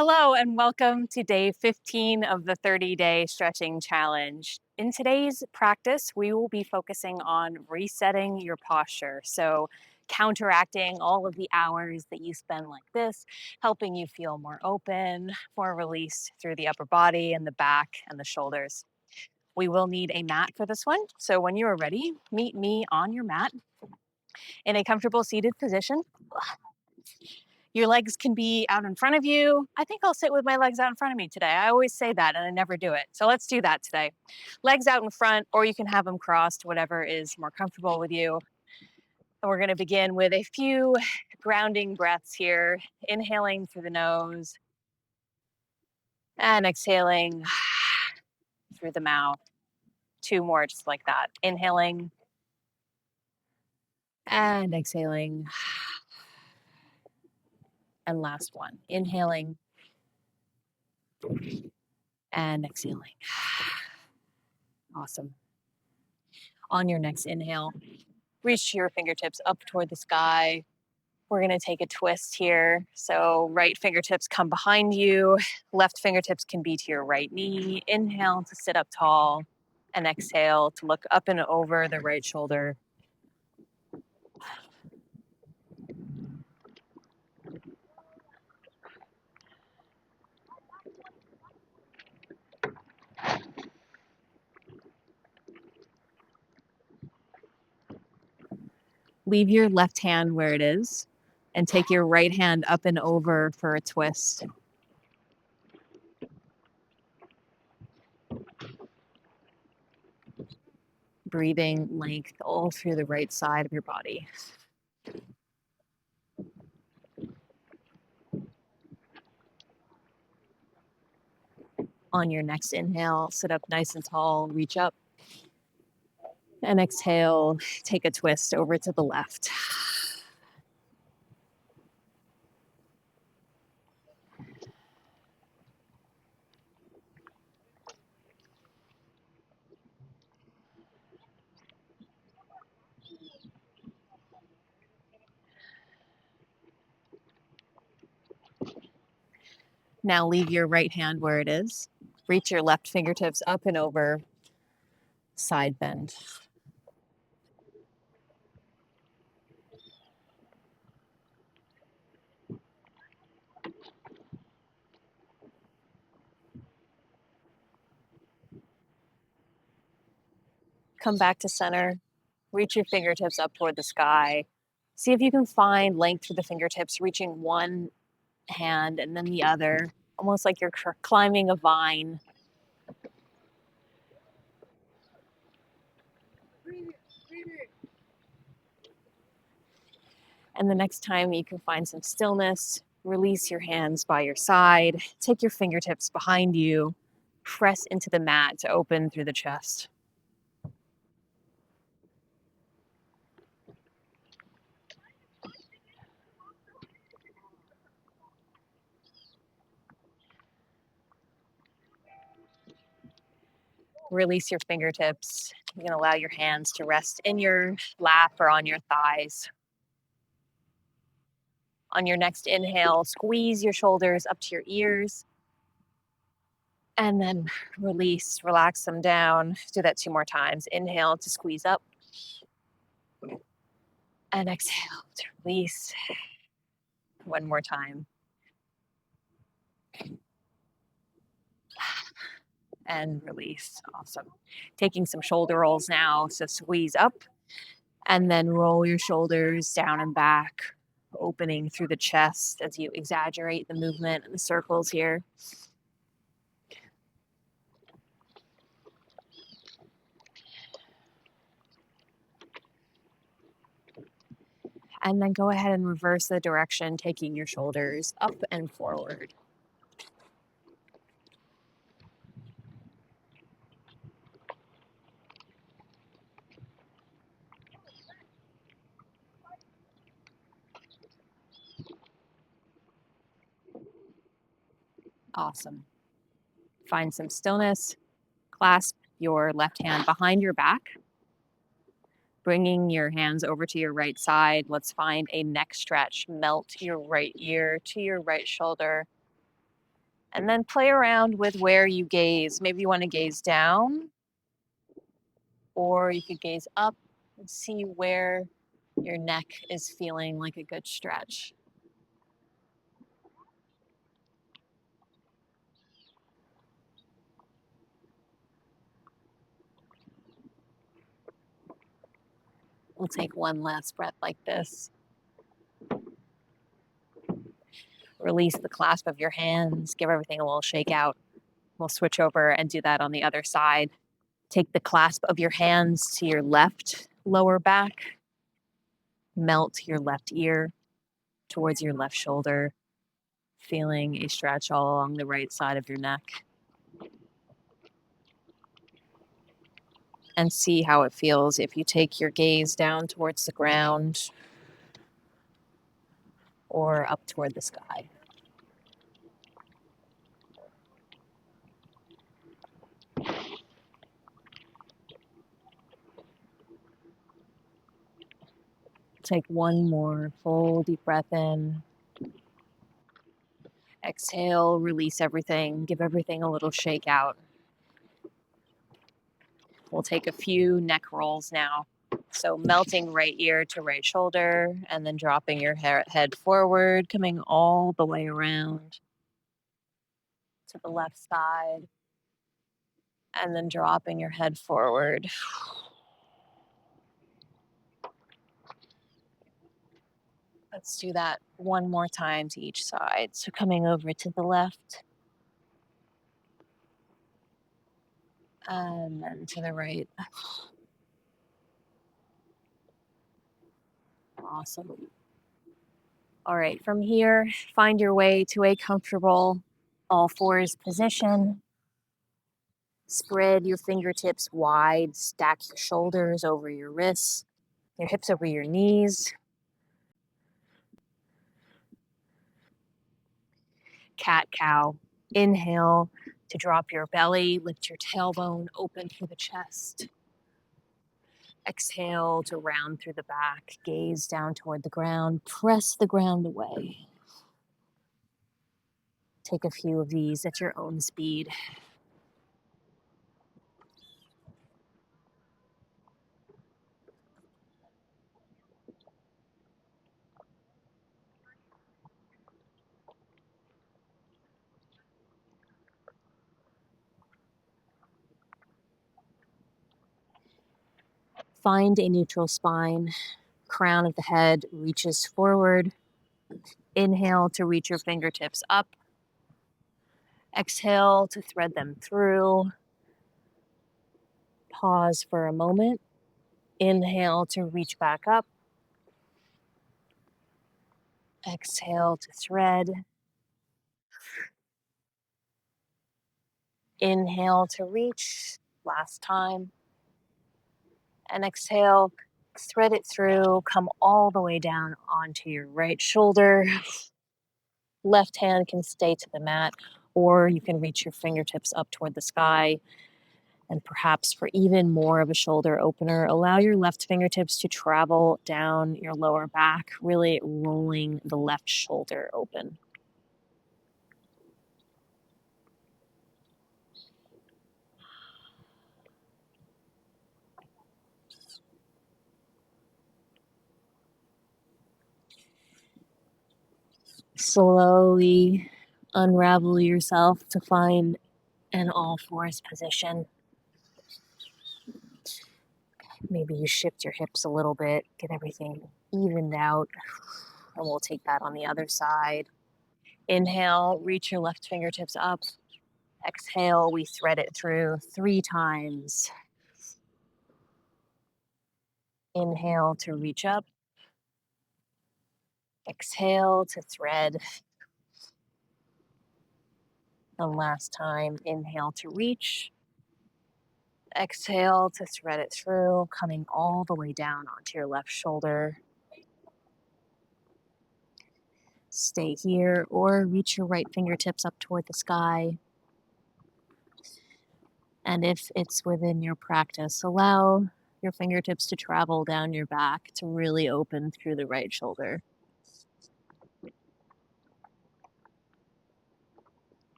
Hello and welcome to day 15 of the 30-day stretching challenge. In today's practice, we will be focusing on resetting your posture. So counteracting all of the hours that you spend like this, helping you feel more open, more released through the upper body and the back and the shoulders. We will need a mat for this one. So when you are ready, meet me on your mat in a comfortable seated position. Your legs can be out in front of you. I think I'll sit with my legs out in front of me today. I always say that and I never do it. So let's do that today. Legs out in front, or you can have them crossed, whatever is more comfortable with you. And we're going to begin with a few grounding breaths here, inhaling through the nose and exhaling through the mouth. Two more just like that. Inhaling and exhaling. And last one. Inhaling and exhaling. Awesome. On your next inhale, reach your fingertips up toward the sky. We're going to take a twist here. So right fingertips come behind you. Left fingertips can be to your right knee. Inhale to sit up tall and exhale to look up and over the right shoulder. Leave your left hand where it is and take your right hand up and over for a twist. Breathing length all through the right side of your body. On your next inhale, sit up nice and tall, reach up. And exhale, take a twist over to the left. Now leave your right hand where it is. Reach your left fingertips up and over, side bend. Come back to center. Reach your fingertips up toward the sky. See if you can find length through the fingertips, reaching one hand and then the other, almost like you're climbing a vine. And the next time you can find some stillness, release your hands by your side, take your fingertips behind you, press into the mat to open through the chest. Release your fingertips. You can allow your hands to rest in your lap or on your thighs. On your next inhale, squeeze your shoulders up to your ears. And then release, relax them down. Do that 2 more times. Inhale to squeeze up. And exhale to release. One more time. And release. Awesome. Taking some shoulder rolls now. So squeeze up and then roll your shoulders down and back, opening through the chest as you exaggerate the movement and the circles here. And then go ahead and reverse the direction, taking your shoulders up and forward. Awesome. Find some stillness. Clasp your left hand behind your back. Bringing your hands over to your right side. Let's find a neck stretch. Melt your right ear to your right shoulder. And then play around with where you gaze. Maybe you want to gaze down, or you could gaze up and see where your neck is feeling like a good stretch. We'll take one last breath like this. Release the clasp of your hands, give everything a little shake out. We'll switch over and do that on the other side. Take the clasp of your hands to your left lower back. Melt your left ear towards your left shoulder, feeling a stretch all along the right side of your neck. And see how it feels if you take your gaze down towards the ground or up toward the sky. Take one more full deep breath in. Exhale, release everything, give everything a little shake out. We'll take a few neck rolls now. So melting right ear to right shoulder and then dropping your head forward, coming all the way around to the left side and then dropping your head forward. Let's do that one more time to each side. So coming over to the left and then to the right. Awesome. All right, from here, find your way to a comfortable all fours position. Spread your fingertips wide, stack your shoulders over your wrists, your hips over your knees. Cat cow. Inhale to drop your belly, lift your tailbone open through the chest. Exhale to round through the back, gaze down toward the ground, press the ground away. Take a few of these at your own speed. Find a neutral spine. Crown of the head reaches forward. Inhale to reach your fingertips up. Exhale to thread them through. Pause for a moment. Inhale to reach back up. Exhale to thread. Inhale to reach. Last time. And exhale, thread it through. Come all the way down onto your right shoulder. Left hand can stay to the mat, or you can reach your fingertips up toward the sky. And perhaps for even more of a shoulder opener, allow your left fingertips to travel down your lower back, really rolling the left shoulder open. Slowly unravel yourself to find an all fours position. Maybe you shift your hips a little bit, get everything evened out, and we'll take that on the other side. Inhale, reach your left fingertips up. Exhale, we thread it through 3 times. Inhale to reach up. Exhale to thread. And last time, inhale to reach. Exhale to thread it through, coming all the way down onto your left shoulder. Stay here or reach your right fingertips up toward the sky. And if it's within your practice, allow your fingertips to travel down your back to really open through the right shoulder.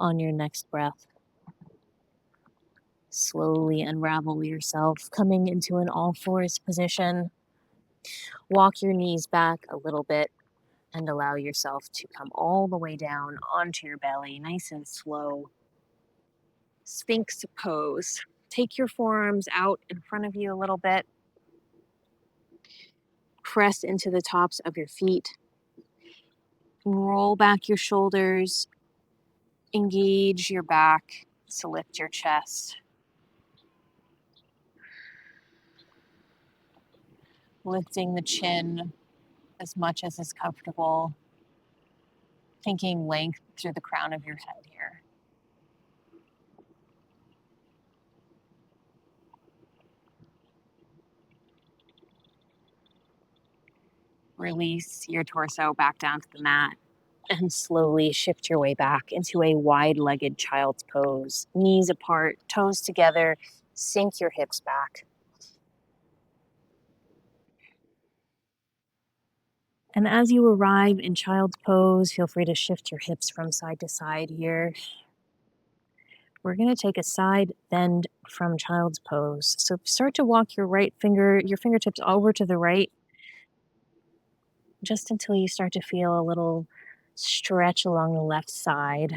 On your next breath, slowly unravel yourself, coming into an all fours position. Walk your knees back a little bit and allow yourself to come all the way down onto your belly, nice and slow. Sphinx pose. Take your forearms out in front of you a little bit. Press into the tops of your feet. Roll back your shoulders. Engage your back to lift your chest. Lifting the chin as much as is comfortable. Thinking length through the crown of your head here. Release your torso back down to the mat and slowly shift your way back into a wide-legged child's pose. Knees apart, toes together, sink your hips back. And as you arrive in child's pose, feel free to shift your hips from side to side here. We're going to take a side bend from child's pose. So start to walk your fingertips over to the right, just until you start to feel a little stretch along the left side,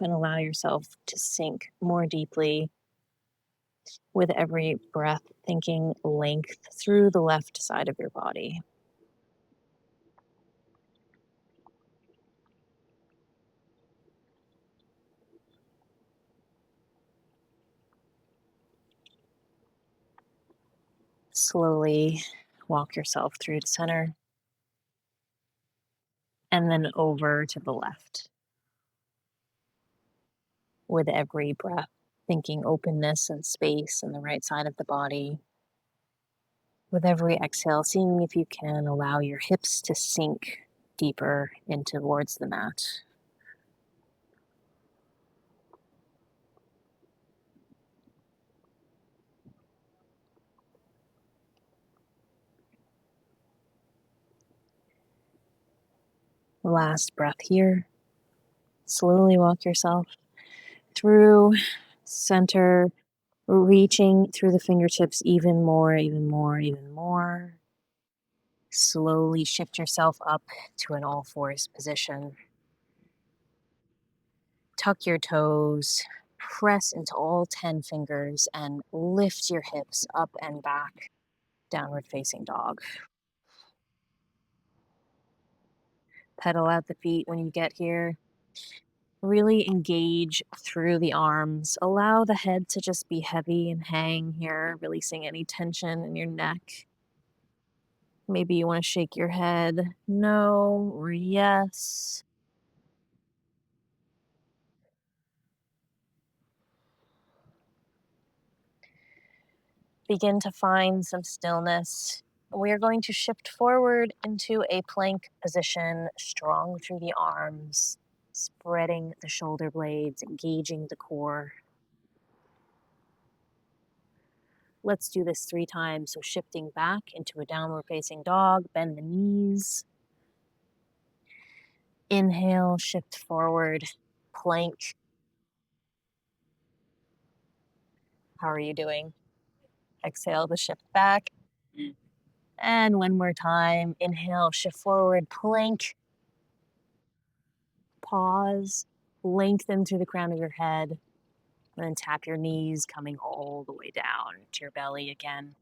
and allow yourself to sink more deeply with every breath, thinking length through the left side of your body. Slowly walk yourself through the center and then over to the left with every breath, thinking openness and space in the right side of the body. With every exhale, seeing if you can allow your hips to sink deeper in towards the mat. Last breath here. Slowly walk yourself through center, reaching through the fingertips even more, even more, even more. Slowly shift yourself up to an all fours position. Tuck your toes, press into all 10 fingers, and lift your hips up and back. Downward facing dog. Pedal out the feet when you get here. Really engage through the arms. Allow the head to just be heavy and hang here, releasing any tension in your neck. Maybe you want to shake your head no or yes. Begin to find some stillness. We are going to shift forward into a plank position, strong through the arms, spreading the shoulder blades, engaging the core. Let's do this 3 times. So shifting back into a downward facing dog, bend the knees. Inhale, shift forward, plank. How are you doing? Exhale to shift back. And one more time. Inhale, shift forward, plank. Pause, lengthen through the crown of your head, and then tap your knees, coming all the way down to your belly again.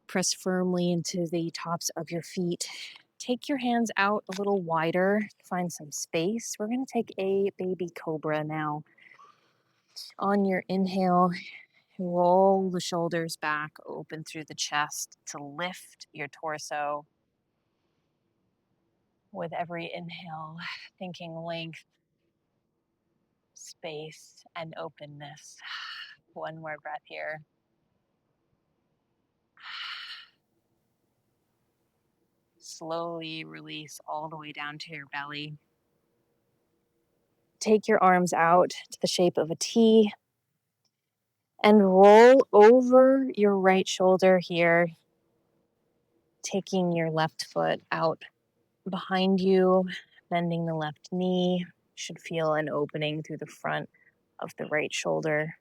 Press firmly into the tops of your feet. Take your hands out a little wider, find some space. We're going to take a baby cobra now. On your inhale, roll the shoulders back, open through the chest to lift your torso. With every inhale, thinking length, space, and openness. One more breath here. Slowly release all the way down to your belly. Take your arms out to the shape of a T and roll over your right shoulder here, taking your left foot out Behind you, bending the left knee, should feel an opening through the front of the right shoulder.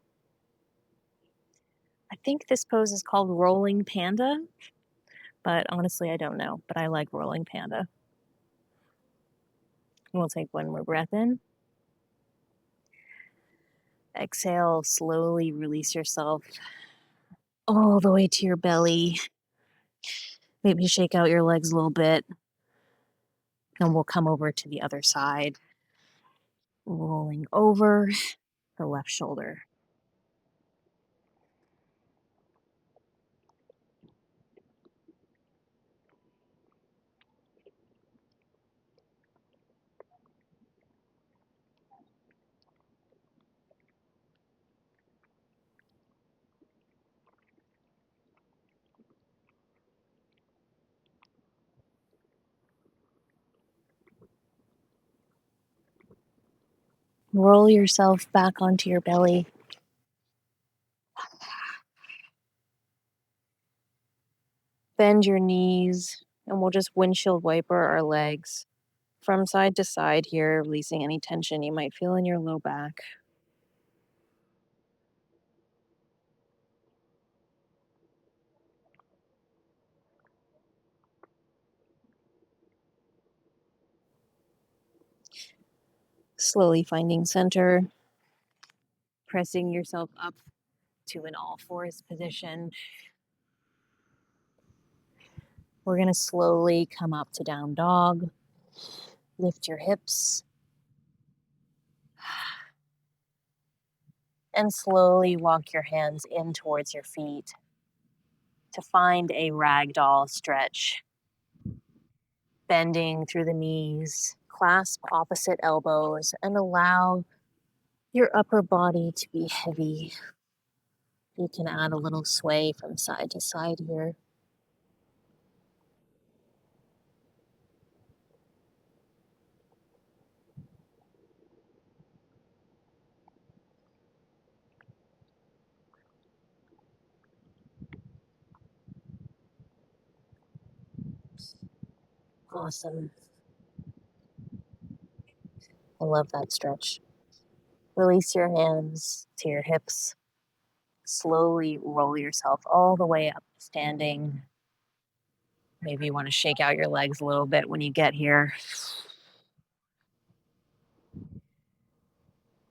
I think this pose is called rolling panda, but honestly, I don't know, but I like rolling panda. We'll take one more breath in. Exhale, slowly release yourself all the way to your belly. Maybe shake out your legs a little bit, and we'll come over to the other side, rolling over the left shoulder. Roll yourself back onto your belly. Bend your knees, and we'll just windshield wiper our legs from side to side here, releasing any tension you might feel in your low back. Slowly finding center, pressing yourself up to an all fours position. We're going to slowly come up to down dog. Lift your hips. And slowly walk your hands in towards your feet to find a ragdoll stretch. Bending through the knees, clasp opposite elbows, and allow your upper body to be heavy. You can add a little sway from side to side here. Awesome. I love that stretch. Release your hands to your hips. Slowly roll yourself all the way up, standing. Maybe you want to shake out your legs a little bit when you get here.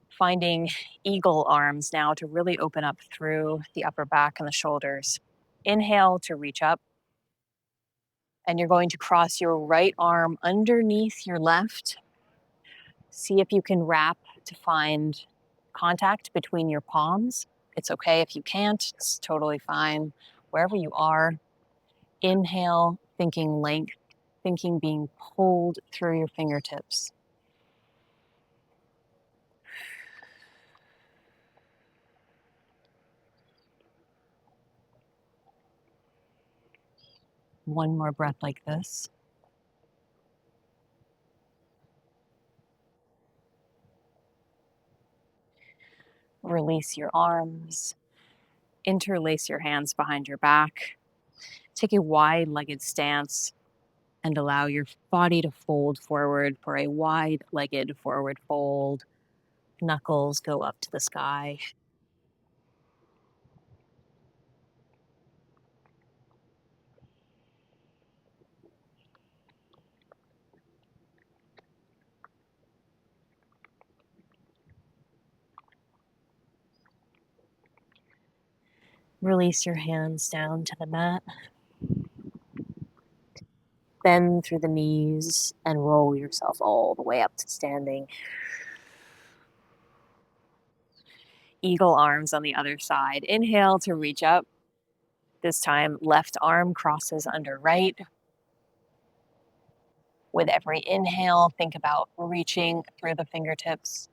Finding eagle arms now to really open up through the upper back and the shoulders. Inhale to reach up. And you're going to cross your right arm underneath your left. See if you can wrap to find contact between your palms. It's okay if you can't, it's totally fine. Wherever you are, inhale, thinking length, thinking being pulled through your fingertips. One more breath like this. Release your arms. Interlace your hands behind your back. Take a wide-legged stance and allow your body to fold forward for a wide-legged forward fold. Knuckles go up to the sky. Release your hands down to the mat. Bend through the knees and roll yourself all the way up to standing. Eagle arms on the other side. Inhale to reach up. This time, left arm crosses under right. With every inhale, think about reaching through the fingertips.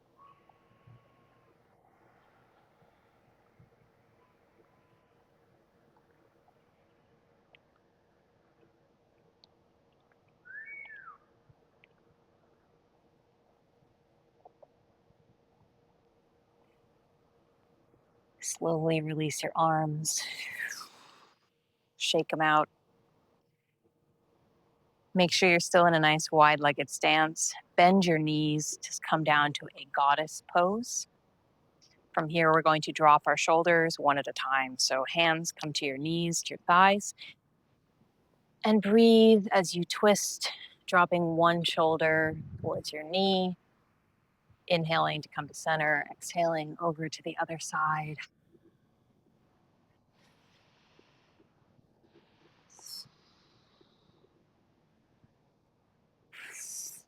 Slowly release your arms. Shake them out. Make sure you're still in a nice wide-legged stance. Bend your knees, just come down to a goddess pose. From here, we're going to drop our shoulders one at a time. So hands come to your knees, to your thighs, and breathe as you twist, dropping one shoulder towards your knee, inhaling to come to center, exhaling over to the other side.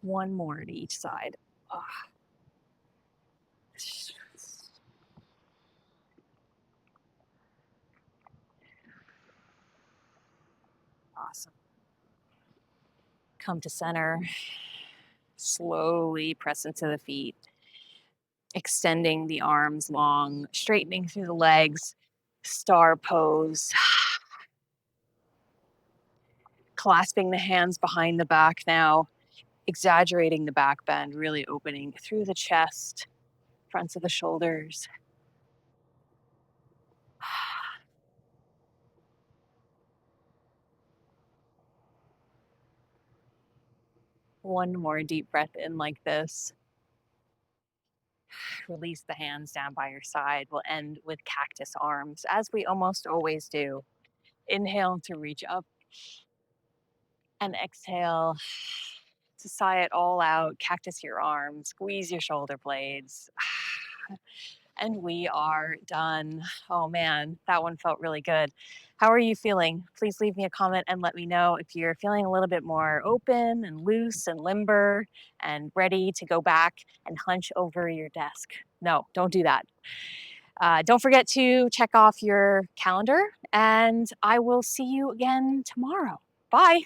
One more to each side. Ah. Awesome. Come to center. Slowly press into the feet, extending the arms long, straightening through the legs, star pose. Clasping the hands behind the back now, exaggerating the back bend, really opening through the chest, fronts of the shoulders. One more deep breath in like this. Release the hands down by your side. We'll end with cactus arms, as we almost always do. Inhale to reach up, and exhale to sigh it all out. Cactus your arms, squeeze your shoulder blades. And we are done. Oh man, that one felt really good. How are you feeling? Please leave me a comment and let me know if you're feeling a little bit more open and loose and limber and ready to go back and hunch over your desk. No, don't do that. Don't forget to check off your calendar, and I will see you again tomorrow. Bye.